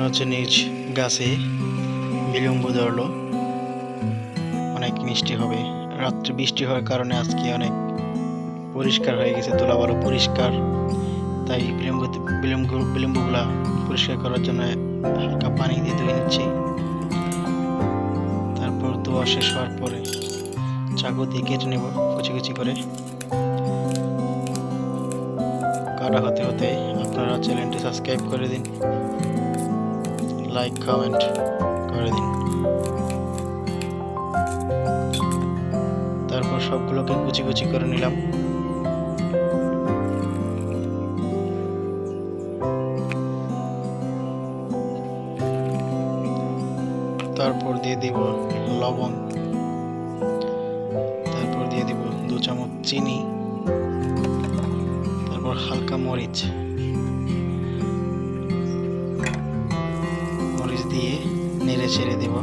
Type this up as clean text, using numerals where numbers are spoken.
হচ্ছে নিজ গাছে বিলম্ব ধরলো, অনেক মিষ্টি হবে। রাত্রে বৃষ্টি হওয়ার কারণে আজকে অনেক পরিষ্কার হয়ে গেছে, তোলাবারও পরিষ্কার। তাই বিলম্বগুলা পরিষ্কার করার জন্য হালকা পানি দিয়ে ধুয়ে নিচ্ছি। তারপর ধোয়া শেষ হওয়ার পরে চাকু দিয়ে কেটে নেব কুচি কুচি করে। কাটা হতে হতে আপনারা চ্যানেলটি সাবস্ক্রাইব করে দিন, লাইক কমেন্ট করে দিন। তারপর সবগুলোকে কুচি কুচি করে নিলাম। তারপর দিয়ে দিব লবণ, তারপর দিয়ে দিব 2 চামচ চিনি, তারপর হালকা মরিচ দিয়ে নেড়ে ছেড়ে দেব।